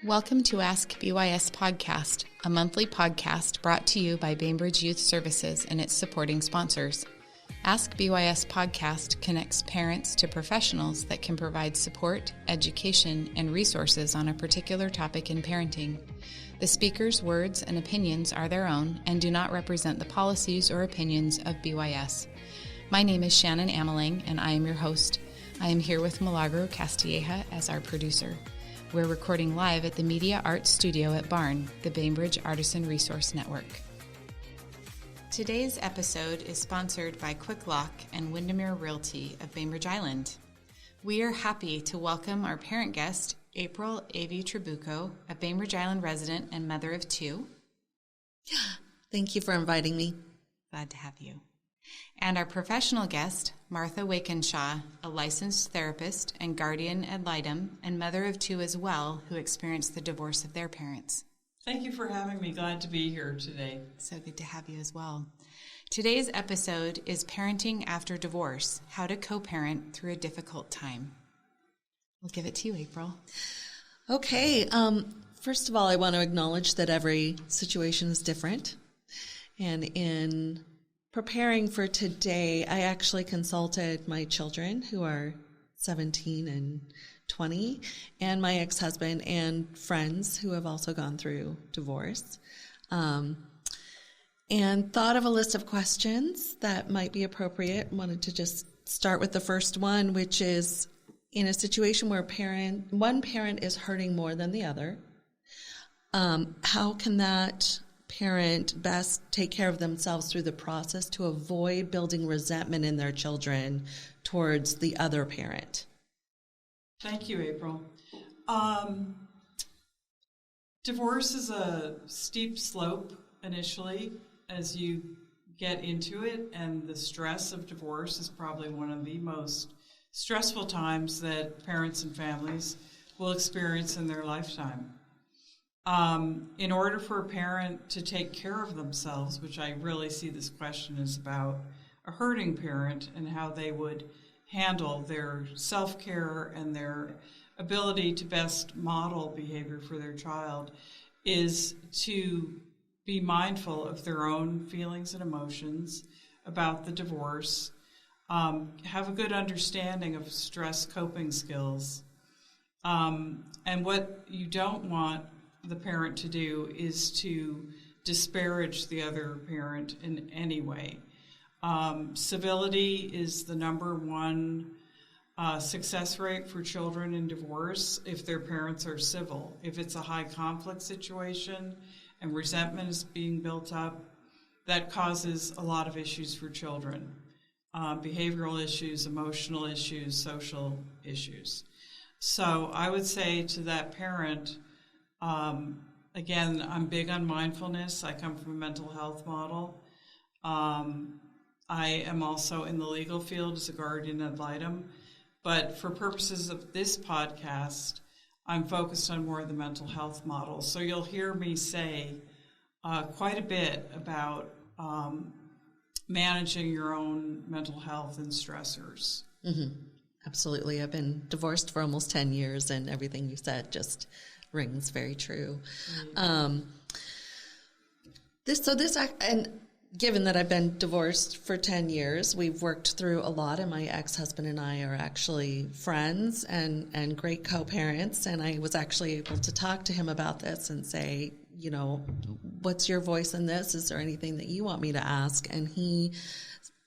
Welcome to ASKbys podcast, a monthly podcast brought to you by Bainbridge Youth Services and its supporting sponsors. AskBYS podcast connects parents to professionals that can provide support, education, and resources on a particular topic in parenting. The speaker's words and opinions are their own and do not represent the policies or opinions of BYS. My name is Shannon Ameling, and I am your host. I am here with Milagro Castilleja as our producer. We're recording live at the Media Arts Studio at Barn, the Bainbridge Artisan Resource Network. Today's episode is sponsored by Quick Lock and Windermere Realty of Bainbridge Island. We are happy to welcome our parent guest, April A.V. Trabuco, a Bainbridge Island resident and mother of two. Thank you for inviting me. Glad to have you. And our professional guest, Martha Wakenshaw, a licensed therapist and guardian ad litem and mother of two as well, who experienced the divorce of their parents. Thank you for having me. Glad to be here today. So good to have you as well. Today's episode is Parenting After Divorce, How to Co-Parent Through a Difficult Time. We'll give it to you, April. Okay. First of all, I want to acknowledge that every situation is different. And in preparing for today, I actually consulted my children, who are 17 and 20, and my ex-husband and friends who have also gone through divorce, and thought of a list of questions that might be appropriate. Wanted to just start with the first one, which is, in a situation where one parent is hurting more than the other, how can that parent best take care of themselves through the process to avoid building resentment in their children towards the other parent? Thank you, April. Divorce is a steep slope initially as you get into it, and the stress of divorce is probably one of the most stressful times that parents and families will experience in their lifetime. In order for a parent to take care of themselves, which I really see this question is about a hurting parent and how they would handle their self-care and their ability to best model behavior for their child, is to be mindful of their own feelings and emotions about the divorce, have a good understanding of stress coping skills, and what you don't want the parent to do is to disparage the other parent in any way. Civility is the number one success rate for children in divorce if their parents are civil. If it's a high conflict situation and resentment is being built up, that causes a lot of issues for children. Behavioral issues, emotional issues, social issues. So I would say to that parent, again, I'm big on mindfulness. I come from a mental health model. I am also in the legal field as a guardian ad litem, but for purposes of this podcast, I'm focused on more of the mental health model. So you'll hear me say quite a bit about managing your own mental health and stressors. Mm-hmm. Absolutely. I've been divorced for almost 10 years, and everything you said just rings very true. Mm-hmm. And given that I've been divorced for 10 years, we've worked through a lot, and my ex-husband and I are actually friends and great co-parents, and I was actually able to talk to him about this and say, you know, what's your voice in this? Is there anything that you want me to ask? And he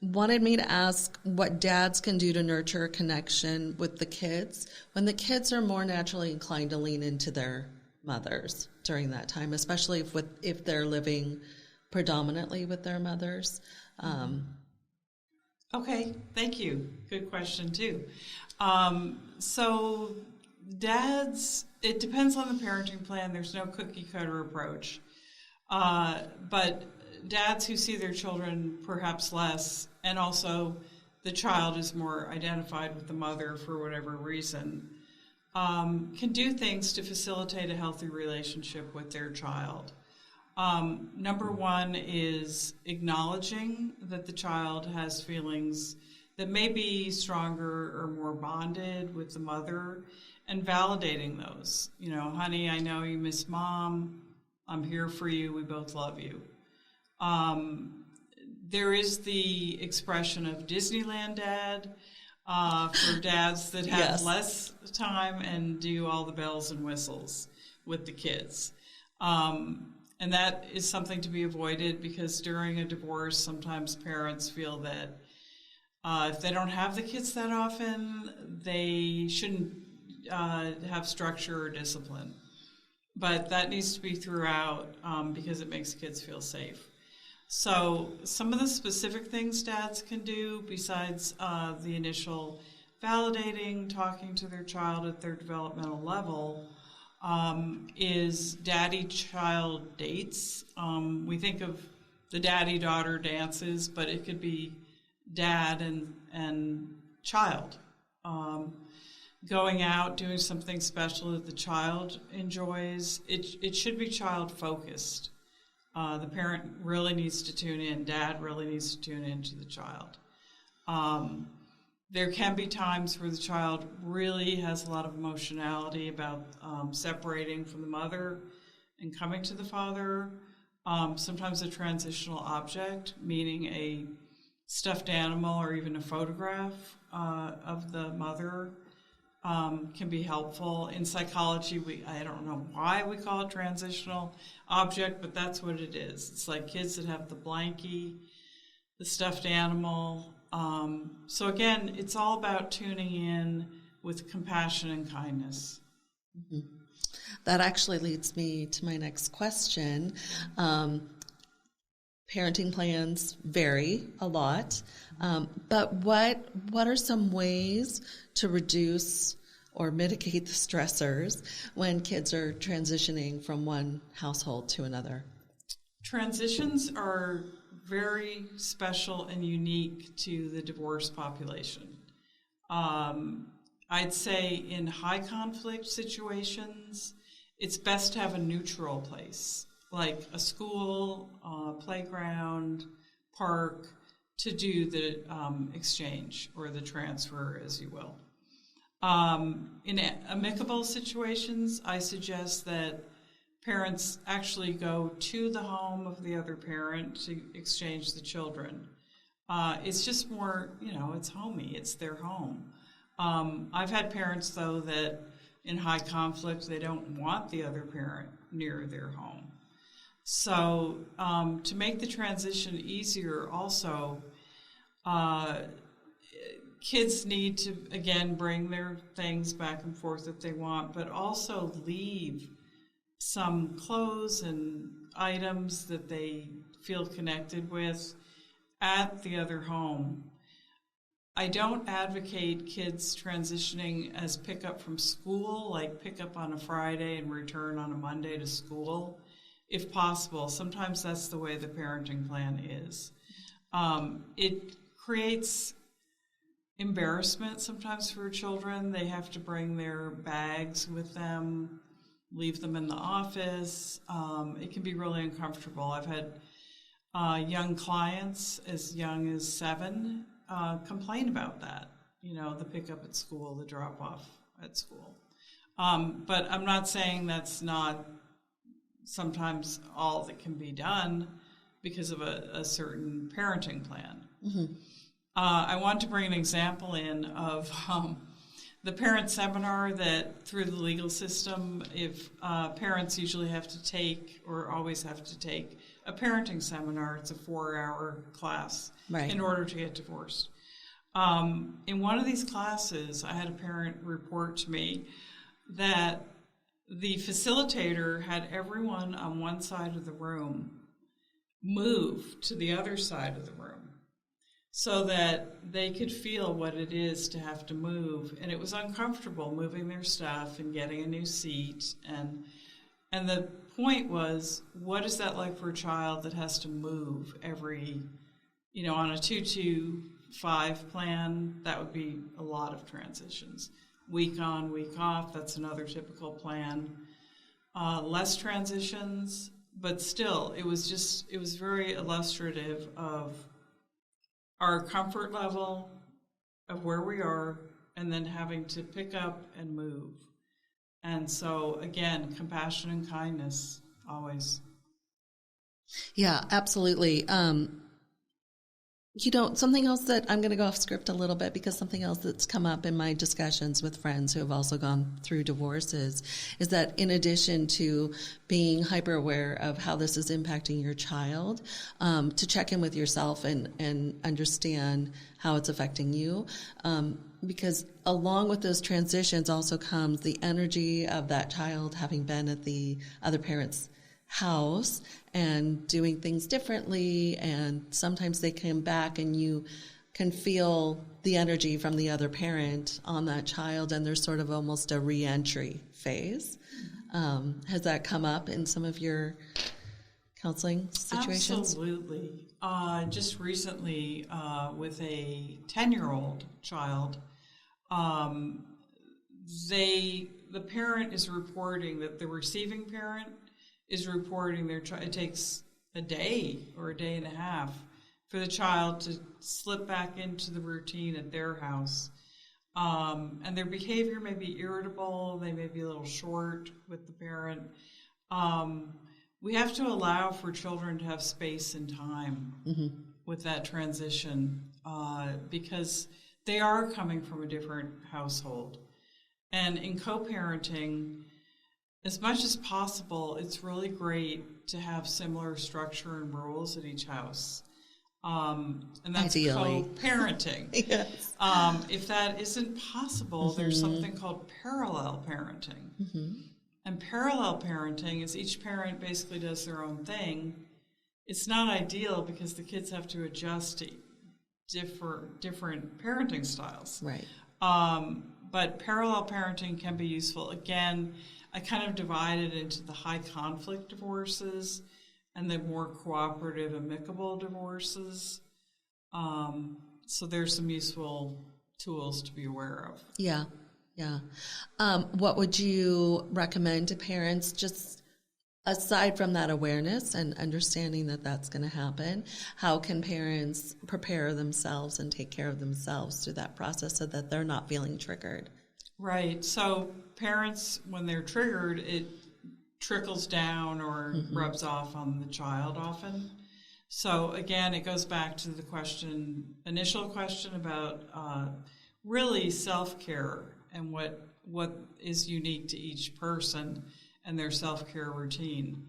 wanted me to ask what dads can do to nurture a connection with the kids when the kids are more naturally inclined to lean into their mothers during that time, especially if they're living predominantly with their mothers. Okay, thank you. Good question, too. So dads, it depends on the parenting plan. There's no cookie-cutter approach. But dads who see their children perhaps less, and also the child is more identified with the mother for whatever reason, can do things to facilitate a healthy relationship with their child. Number one is acknowledging that the child has feelings that may be stronger or more bonded with the mother, and validating those. Honey, I know you miss Mom. I'm here for you. We both love you. There is the expression of Disneyland dad for dads that have Yes. less time and do all the bells and whistles with the kids. And that is something to be avoided, because during a divorce, sometimes parents feel that if they don't have the kids that often, they shouldn't have structure or discipline. But that needs to be throughout because it makes kids feel safe. So some of the specific things dads can do besides the initial validating, talking to their child at their developmental level, is daddy-child dates. We think of the daddy-daughter dances, but it could be dad and child. Going out, doing something special that the child enjoys. It should be child-focused. The parent really needs to tune in. Dad really needs to tune in to the child. There can be times where the child really has a lot of emotionality about separating from the mother and coming to the father. Sometimes a transitional object, meaning a stuffed animal or even a photograph of the mother, can be helpful. In psychology, I don't know why we call it transitional object, but that's what it is. It's like kids that have the blankie, the stuffed animal. So again, it's all about tuning in with compassion and kindness. Mm-hmm. That actually leads me to my next question. Parenting plans vary a lot, but what are some ways to reduce or mitigate the stressors when kids are transitioning from one household to another? Transitions are very special and unique to the divorced population. I'd say in high conflict situations, it's best to have a neutral place, like a school, playground, park, to do the exchange or the transfer, as you will. In amicable situations, I suggest that parents actually go to the home of the other parent to exchange the children. It's just more, it's homey, it's their home. I've had parents, though, that in high conflict, they don't want the other parent near their home. So to make the transition easier also, kids need to, again, bring their things back and forth that they want, but also leave some clothes and items that they feel connected with at the other home. I don't advocate kids transitioning as pickup from school, like pick up on a Friday and return on a Monday to school, if possible. Sometimes that's the way the parenting plan is. It creates embarrassment sometimes for children. They have to bring their bags with them, leave them in the office. It can be really uncomfortable. I've had young clients as young as 7 complain about that, the pickup at school, the drop-off at school. But I'm not saying that's not sometimes all that can be done because of a certain parenting plan. Mm-hmm. I want to bring an example in of the parent seminar that through the legal system, if parents usually have to take or always have to take a parenting seminar. It's a 4-hour class in order to get divorced. In one of these classes, I had a parent report to me that the facilitator had everyone on one side of the room move to the other side of the room so that they could feel what it is to have to move. And it was uncomfortable moving their stuff and getting a new seat. And the point was, what is that like for a child that has to move every, on a 2-2-5 plan? That would be a lot of transitions. Week on, week off, that's another typical plan. Less transitions, but still, it was very illustrative of our comfort level of where we are and then having to pick up and move. And so, again, compassion and kindness, always. Yeah, absolutely. Something else that I'm going to go off script a little bit, because something else that's come up in my discussions with friends who have also gone through divorces is that in addition to being hyper aware of how this is impacting your child, to check in with yourself and understand how it's affecting you. Because along with those transitions also comes the energy of that child having been at the other parent's house and doing things differently, and sometimes they come back and you can feel the energy from the other parent on that child, and there's sort of almost a re-entry phase. Has that come up in some of your counseling situations? Absolutely. Just recently with a 10-year-old child, the parent is reporting that the receiving parent is reporting it takes a day or a day and a half for the child to slip back into the routine at their house. And their behavior may be irritable, they may be a little short with the parent. We have to allow for children to have space and time with that transition, because they are coming from a different household. And in co-parenting, as much as possible, it's really great to have similar structure and rules at each house. And that's Ideally. co-parenting. Yes. If that isn't possible, there's something called parallel parenting. And parallel parenting is each parent basically does their own thing. It's not ideal because the kids have to adjust to different parenting styles. Right. But parallel parenting can be useful. Again, I kind of divide it into the high conflict divorces and the more cooperative, amicable divorces. So there's some useful tools to be aware of. Yeah. What would you recommend to parents, just aside from that awareness and understanding that that's going to happen? How can parents prepare themselves and take care of themselves through that process so that they're not feeling triggered? Right. So parents, when they're triggered, it trickles down or rubs off on the child often. So again, it goes back to the initial question about really self-care and what is unique to each person and their self-care routine.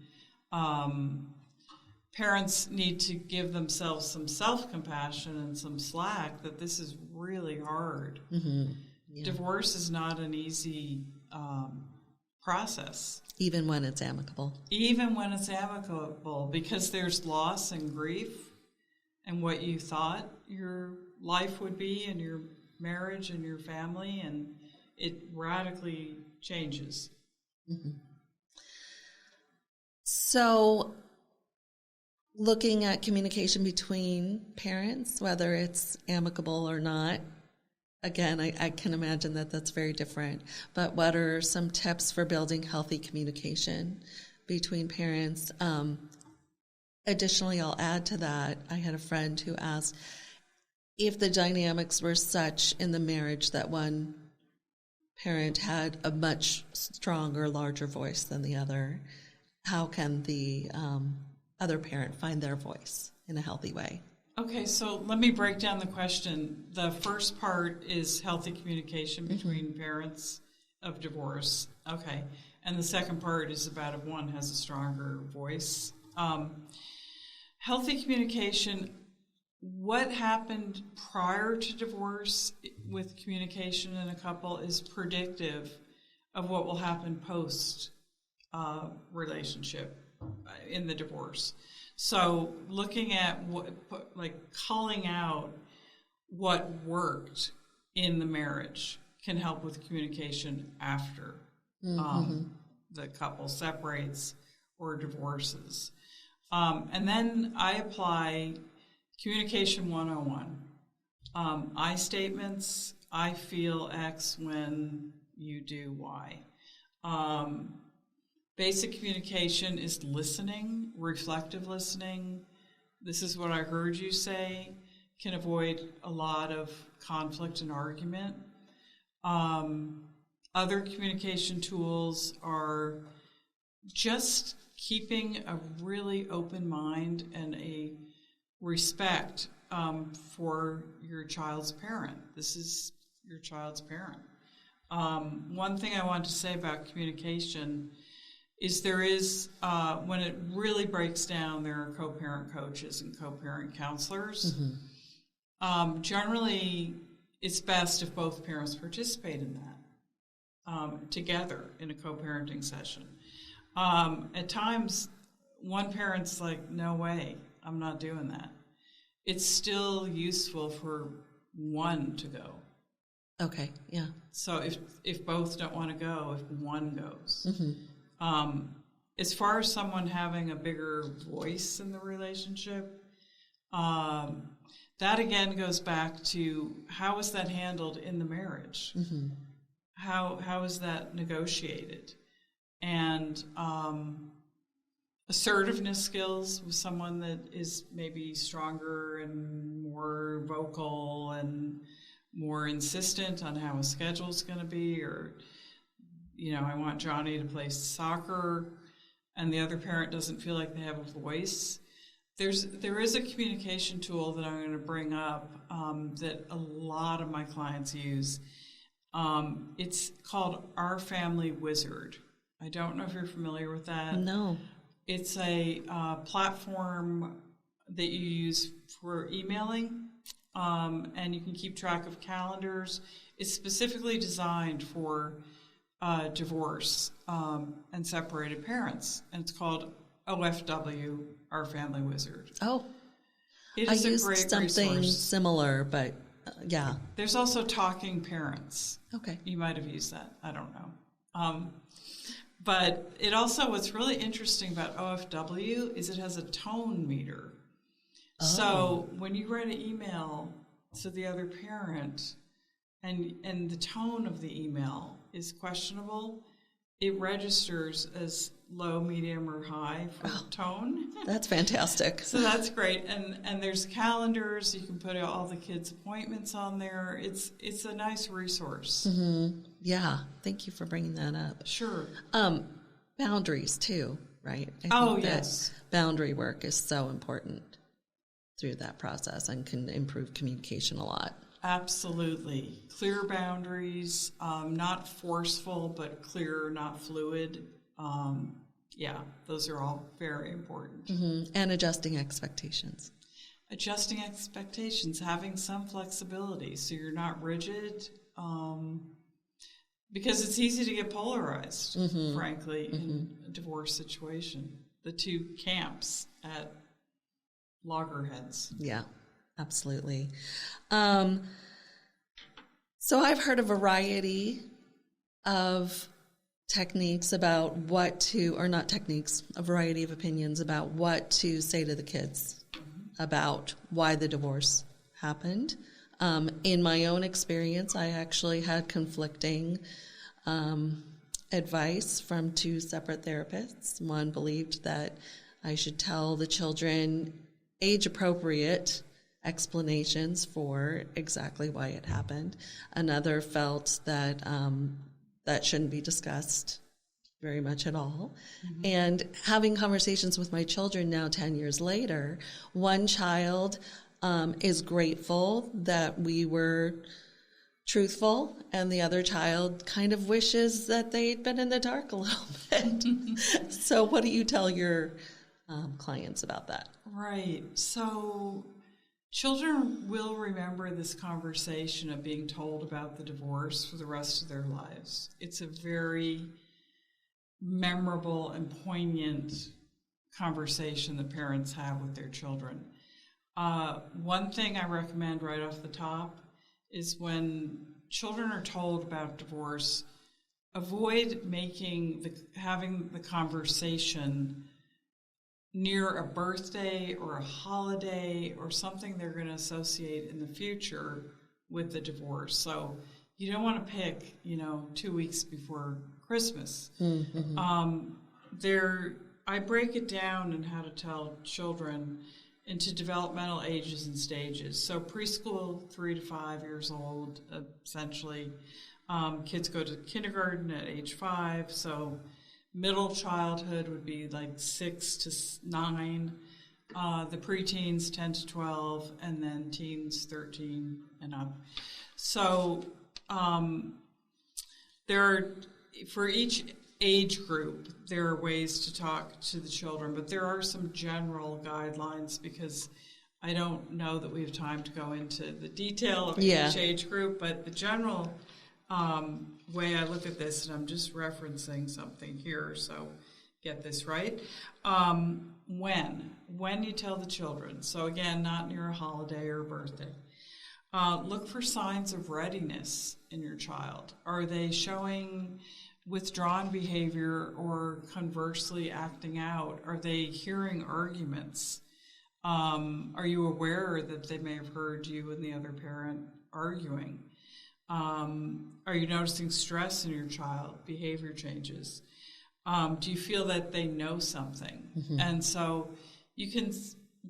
Parents need to give themselves some self-compassion and some slack that this is really hard. Yeah. Divorce is not an easy process. Even when it's amicable. Even when it's amicable, because there's loss and grief and what you thought your life would be and your marriage and your family, and it radically changes. So looking at communication between parents, whether it's amicable or not, again, I can imagine that that's very different. But what are some tips for building healthy communication between parents? Additionally, I'll add to that, I had a friend who asked if the dynamics were such in the marriage that one parent had a much stronger, larger voice than the other, how can the other parent find their voice in a healthy way? Okay, so let me break down the question. The first part is healthy communication between parents of divorce. Okay, and the second part is about if one has a stronger voice. Healthy communication, what happened prior to divorce with communication in a couple is predictive of what will happen post relationship in the divorce. So looking at calling out what worked in the marriage can help with communication after the couple separates or divorces. And then I apply communication 101. I statements, I feel X when you do Y. Basic communication is listening, reflective listening. This is what I heard you say, can avoid a lot of conflict and argument. Other communication tools are just keeping a really open mind and a respect for your child's parent. This is your child's parent. One thing I want to say about communication is there is, when it really breaks down, there are co-parent coaches and co-parent counselors. Mm-hmm. Generally, it's best if both parents participate in that together in a co-parenting session. At times, one parent's like, no way, I'm not doing that. It's still useful for one to go. Okay, yeah. So if both don't want to go, if one goes. Mm-hmm. As far as someone having a bigger voice in the relationship, that again goes back to how is that handled in the marriage? Mm-hmm. How is that negotiated? And assertiveness skills with someone that is maybe stronger and more vocal and more insistent on how a schedule is going to be, or, I want Johnny to play soccer, and the other parent doesn't feel like they have a voice. There is a communication tool that I'm going to bring up that a lot of my clients use. It's called Our Family Wizard. I don't know if you're familiar with that. No. It's a platform that you use for emailing, and you can keep track of calendars. It's specifically designed for divorce and separated parents, and it's called OFW, Our Family Wizard. Oh, it is I used a great something resource. Similar, but yeah. There's also Talking Parents. Okay. You might have used that. I don't know. But it also, what's really interesting about OFW is it has a tone meter. Oh. So when you write an email to the other parent and the tone of the email is questionable, it registers as low, medium, or high for tone. That's fantastic. So that's great. And there's calendars. You can put all the kids' appointments on there. It's a nice resource. Mm-hmm. Yeah. Thank you for bringing that up. Sure. Boundaries too, right? I think yes. Boundary work is so important through that process and can improve communication a lot. Absolutely. Clear boundaries, not forceful, but clear, not fluid. Those are all very important. Mm-hmm. And adjusting expectations. Adjusting expectations, having some flexibility so you're not rigid, because it's easy to get polarized, mm-hmm. frankly, mm-hmm. in a divorce situation. The two camps at loggerheads. Yeah, absolutely. So I've heard a variety of techniques about what to, or not techniques, a variety of opinions about what to say to the kids mm-hmm. about why the divorce happened. In my own experience, I actually had conflicting advice from two separate therapists. One believed that I should tell the children age-appropriate explanations for exactly why it happened. Another felt that that shouldn't be discussed very much at all. Mm-hmm. And having conversations with my children now 10 years later, one child is grateful that we were truthful, and the other child kind of wishes that they'd been in the dark a little bit. So what do you tell your clients about that? Right. So children will remember this conversation of being told about the divorce for the rest of their lives. It's a very memorable and poignant conversation that parents have with their children. One thing I recommend right off the top is when children are told about divorce, avoid having the conversation near a birthday or a holiday or something they're going to associate in the future with the divorce. So you don't want to pick, 2 weeks before Christmas. Mm-hmm. I break it down in how to tell children into developmental ages and stages. So preschool, 3 to 5 years old, essentially. Kids go to kindergarten at age 5, so middle childhood would be like 6 to 9. The preteens 10 to 12, and then teens 13 and up. So for each age group, there are ways to talk to the children, but there are some general guidelines because I don't know that we have time to go into the detail of each age group, but the general way I look at this, and I'm just referencing something here, so get this right. When you tell the children, so again, not near a holiday or a birthday, look for signs of readiness in your child. Are they showing withdrawn behavior or conversely acting out? Are they hearing arguments? Are you aware that they may have heard you and the other parent arguing? Are you noticing stress in your child, behavior changes? Do you feel that they know something? Mm-hmm. And so you can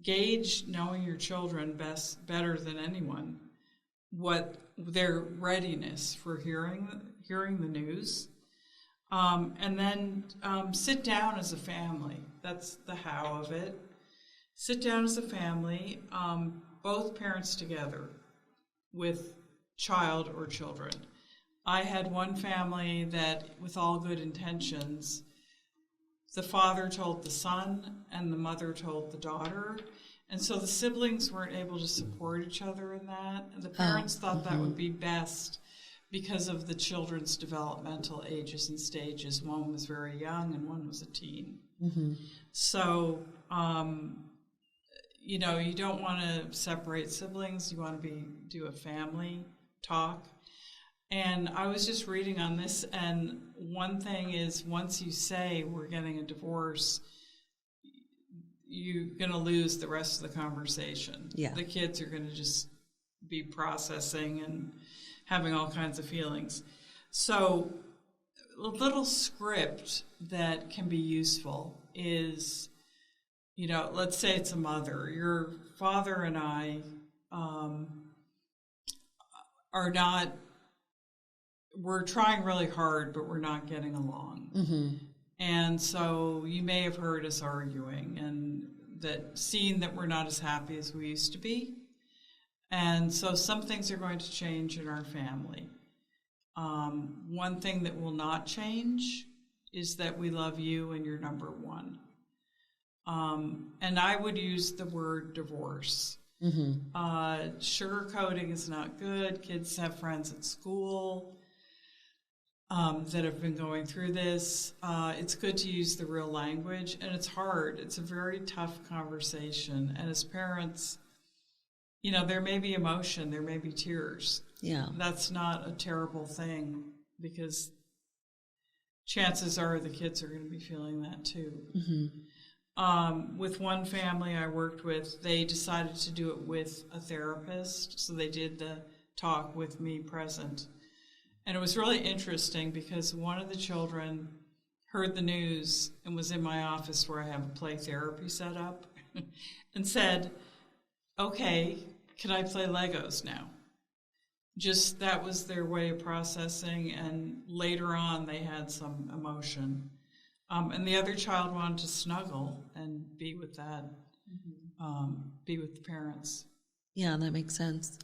gauge, knowing your children better than anyone, what their readiness for hearing the news. And then sit down as a family. That's the how of it. Sit down as a family, both parents together with child or children. I had one family that, with all good intentions, the father told the son and the mother told the daughter. And so the siblings weren't able to support each other in that. And the parents thought that would be best because of the children's developmental ages and stages. One was very young and one was a teen. Mm-hmm. So, you don't want to separate siblings. You want to do a family talk. And I was just reading on this, and one thing is, once you say we're getting a divorce, you're going to lose the rest of the conversation. Yeah. The kids are going to just be processing and having all kinds of feelings. So a little script that can be useful is, let's say it's a mother. Your father and I we're trying really hard, but we're not getting along. Mm-hmm. And so you may have heard us arguing and seeing that we're not as happy as we used to be. And so some things are going to change in our family. One thing that will not change is that we love you and you're number one. And I would use the word divorce. Mm-hmm. Sugarcoating is not good. Kids have friends at school that have been going through this. It's good to use the real language, and it's hard. It's a very tough conversation. And as parents, there may be emotion, there may be tears. Yeah. That's not a terrible thing because chances are the kids are going to be feeling that too. Mm-hmm. With one family I worked with, they decided to do it with a therapist, so they did the talk with me present. And it was really interesting because one of the children heard the news and was in my office where I have a play therapy set up and said, okay, can I play Legos now? Just that was their way of processing, and later on they had some emotion. And the other child wanted to snuggle and be with that, be with the parents. Yeah, that makes sense.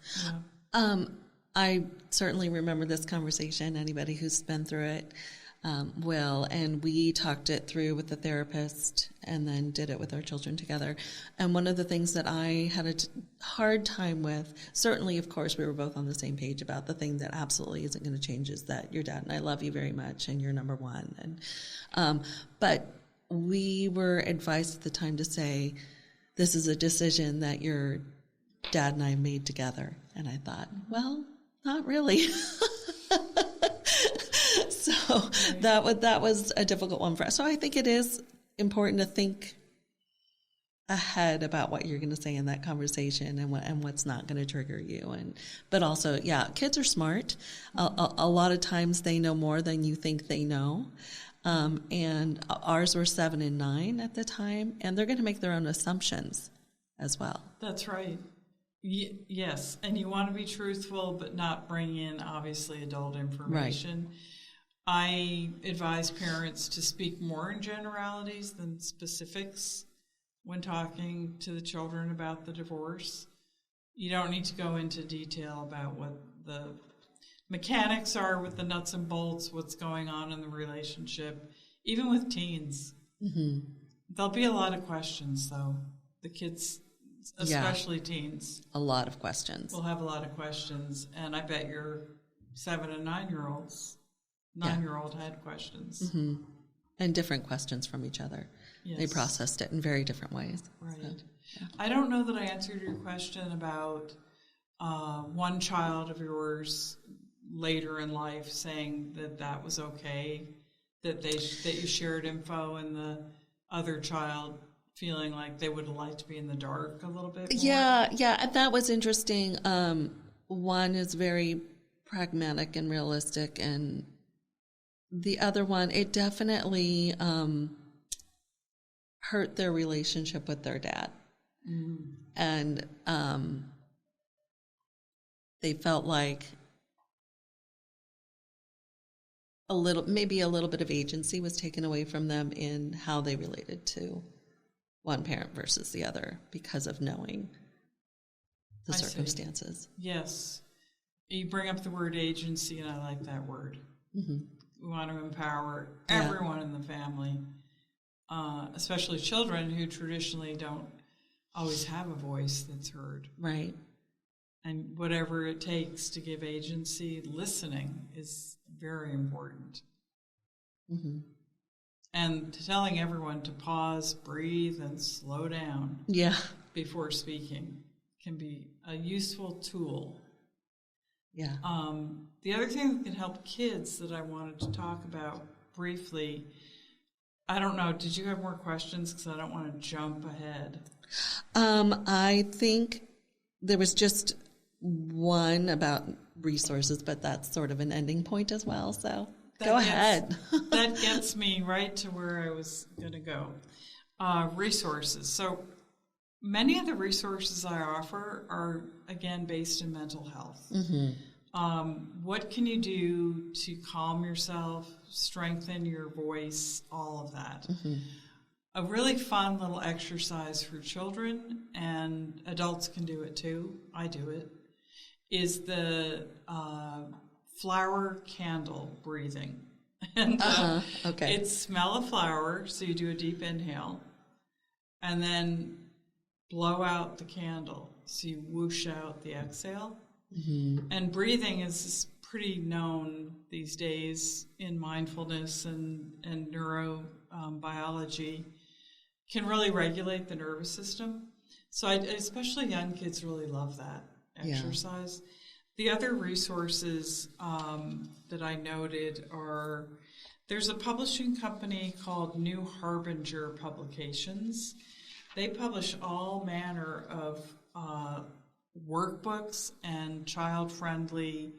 Yeah. I certainly remember this conversation. Anybody who's been through it will. And we talked it through with the therapist and then did it with our children together. And one of the things that I had a hard time with, certainly, of course, we were both on the same page about the thing that absolutely isn't going to change is that your dad and I love you very much and you're number one. And but we were advised at the time to say, this is a decision that your dad and I made together. And I thought, well, not really. So that was a difficult one for us. So I think it is important to think ahead about what you're going to say in that conversation and what's not going to trigger you. But also, yeah, kids are smart. A lot of times they know more than you think they know. And ours were 7 and 9 at the time, and they're going to make their own assumptions as well. That's right. Yes, and you want to be truthful, but not bring in, obviously, adult information. Right. I advise parents to speak more in generalities than specifics when talking to the children about the divorce. You don't need to go into detail about what the mechanics are with the nuts and bolts, what's going on in the relationship, even with teens. Mm-hmm. There'll be a lot of questions, though. The kids, especially teens. A lot of questions. We'll have a lot of questions, and I bet your 7 and 9-year-olds, 9-year-old had questions. Mm-hmm. And different questions from each other. Yes. They processed it in very different ways. Right. So, yeah. I don't know that I answered your question about one child of yours later in life saying that was okay, that you shared info, and the other child feeling like they would have liked to be in the dark a little bit more. Yeah, that was interesting. One is very pragmatic and realistic, and the other one, it definitely hurt their relationship with their dad. Mm. And they felt like maybe a little bit of agency was taken away from them in how they related to one parent versus the other because of knowing the circumstances. Yes. You bring up the word agency, and I like that word. Mm-hmm. We want to empower everyone in the family, especially children who traditionally don't always have a voice that's heard. Right. And whatever it takes to give agency, listening is very important. Mm-hmm. And telling everyone to pause, breathe, and slow down before speaking can be a useful tool. Yeah. The other thing that can help kids that I wanted to talk about briefly, I don't know, did you have more questions? Because I don't want to jump ahead. I think there was just one about resources, but that's sort of an ending point as well, so go ahead. That gets me right to where I was going to go. Resources. So many of the resources I offer are, again, based in mental health. Mm-hmm. What can you do to calm yourself, strengthen your voice, all of that? Mm-hmm. A really fun little exercise for children, and adults can do it too, I do it, is the flower candle breathing. And okay. It's smell a flower, so you do a deep inhale, and then blow out the candle, so you whoosh out the exhale. Mm-hmm. And breathing is pretty known these days in mindfulness and neurobiology. Can really regulate the nervous system. So especially young kids really love that exercise. Yeah. The other resources that I noted are, there's a publishing company called New Harbinger Publications. They publish all manner of workbooks and child-friendly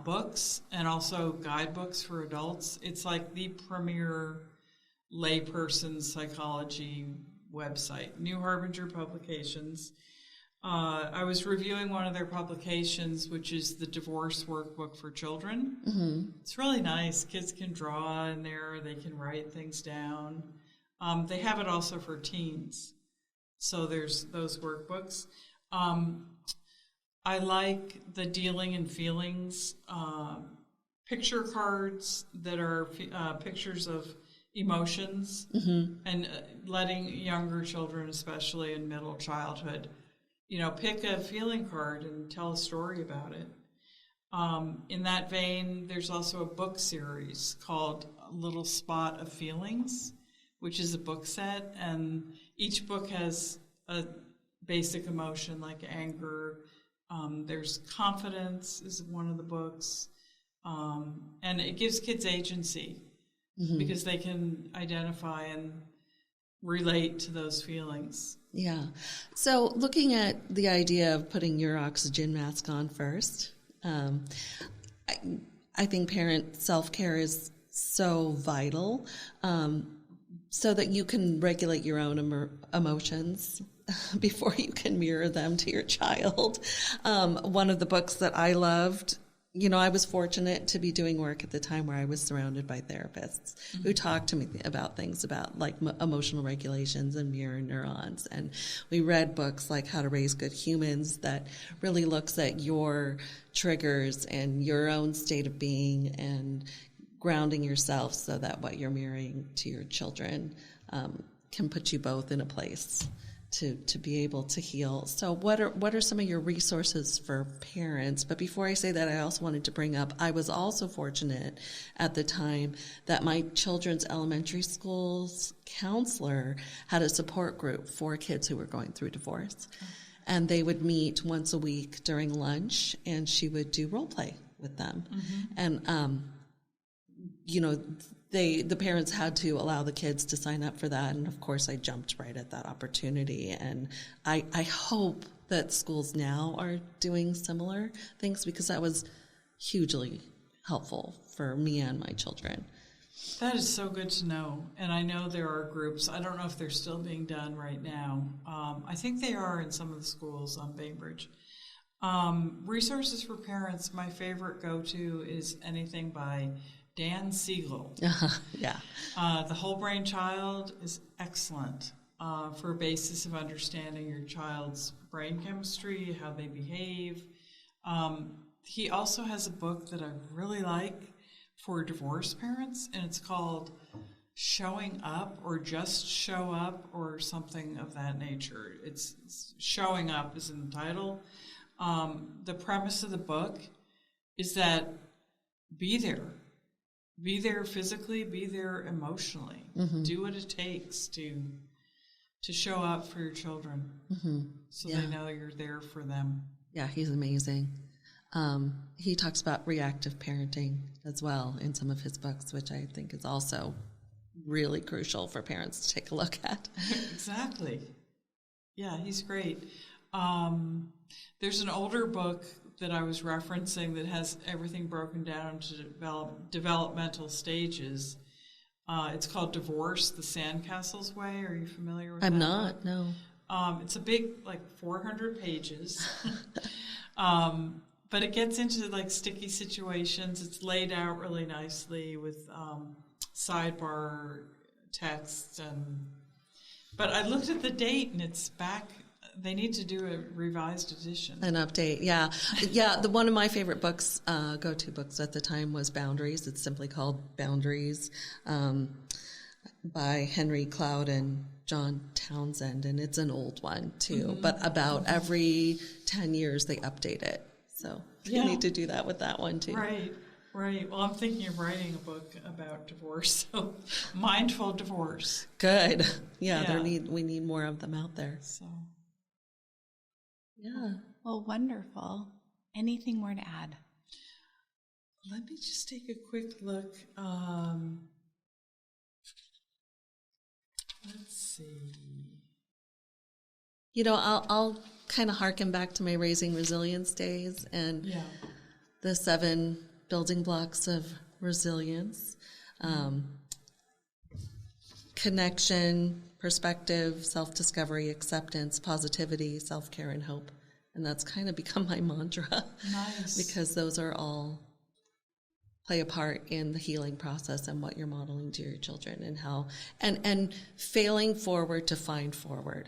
books, and also guidebooks for adults. It's like the premier layperson psychology website, New Harbinger Publications. I was reviewing one of their publications, which is the Divorce Workbook for Children. Mm-hmm. It's really nice. Kids can draw in there. They can write things down. They have it also for teens. So there's those workbooks. I like the Dealing in Feelings picture cards that are pictures of emotions, mm-hmm. and letting younger children, especially in middle childhood, pick a feeling card and tell a story about it. In that vein, there's also a book series called Little Spot of Feelings, which is a book set, and each book has a basic emotion like anger. There's confidence is one of the books, and it gives kids agency. Mm-hmm. Because they can identify and relate to those feelings. Yeah. So looking at the idea of putting your oxygen mask on first, I think parent self-care is so vital, so that you can regulate your own emotions. before you can mirror them to your child. One of the books that I loved, I was fortunate to be doing work at the time where I was surrounded by therapists who talked to me about things about like emotional regulations and mirror neurons. And we read books like How to Raise Good Humans that really looks at your triggers and your own state of being and grounding yourself so that what you're mirroring to your children can put you both in a place to be able to heal. So what are some of your resources for parents? But before I say that, I also wanted to bring up, I was also fortunate at the time that my children's elementary school's counselor had a support group for kids who were going through divorce. And they would meet once a week during lunch, and she would do role play with them. And, the parents had to allow the kids to sign up for that. And of course I jumped right at that opportunity. And I hope that schools now are doing similar things, because that was hugely helpful for me and my children. That is so good to know. And I know there are groups. I don't know if they're still being done right now. I think they are in some of the schools on Bainbridge. Resources for parents, my favorite go-to is anything by Dan Siegel. Yeah. The Whole Brain Child is excellent for a basis of understanding your child's brain chemistry, how they behave. He also has a book that I really like for divorced parents, and it's called Showing Up, or Just Show Up, or something of that nature. It's Showing Up is in the title. The premise of the book is that be there. Be there physically, be there emotionally. Do what it takes to show up for your children so they know you're there for them. Yeah, he's amazing. He talks about reactive parenting as well in some of his books, which I think is also really crucial for parents to take a look at. Exactly. Yeah, he's great. There's an older book that I was referencing that has everything broken down into developmental stages. It's called Divorce, the Sandcastles Way. Are you familiar with that? I'm not, no. It's a big, 400 pages. But it gets into, sticky situations. It's laid out really nicely with sidebar text. But I looked at the date, and it's back. They need to do a revised edition. An update, yeah. One of my favorite books, go-to books at the time, was Boundaries. It's simply called Boundaries, by Henry Cloud and John Townsend, and it's an old one too. But about every 10 years they update it. So you need to do that with that one too. Right. Well, I'm thinking of writing a book about divorce, so mindful divorce. Good. Yeah. We need more of them out there. So. Yeah. Well, wonderful. Anything more to add? Let me just take a quick look. Let's see. I'll kind of harken back to my Raising Resilience days and the 7 building blocks of resilience. Connection, perspective, self-discovery, acceptance, positivity, self-care, and hope. And that's kind of become my mantra. Nice. Because those are all play a part in the healing process and what you're modeling to your children, and how, and failing forward to find forward.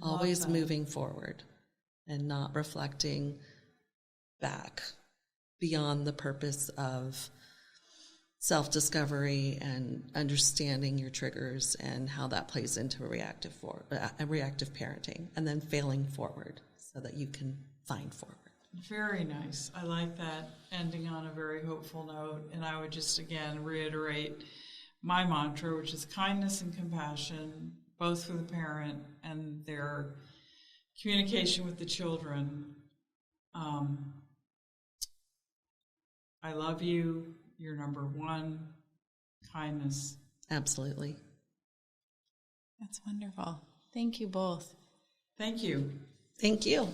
Always moving forward and not reflecting back beyond the purpose of self-discovery and understanding your triggers and how that plays into a reactive parenting, and then failing forward so that you can find forward. Very nice. I like that, ending on a very hopeful note. And I would just, again, reiterate my mantra, which is kindness and compassion, both for the parent and their communication with the children. I love you. You're number one. Kindness. Absolutely. That's wonderful. Thank you both. Thank you. Thank you.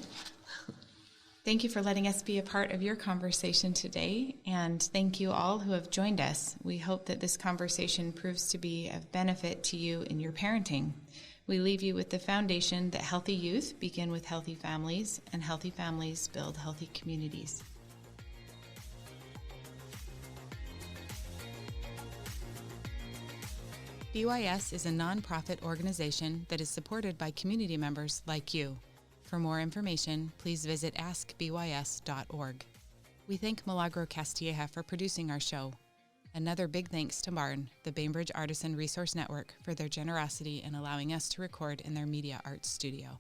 Thank you for letting us be a part of your conversation today, and thank you all who have joined us. We hope that this conversation proves to be of benefit to you in your parenting. We leave you with the foundation that healthy youth begin with healthy families, and healthy families build healthy communities. BYS is a nonprofit organization that is supported by community members like you. For more information, please visit ASKbys.org. We thank Milagro Castilleja for producing our show. Another big thanks to Barn, the Bainbridge Artisan Resource Network, for their generosity in allowing us to record in their media arts studio.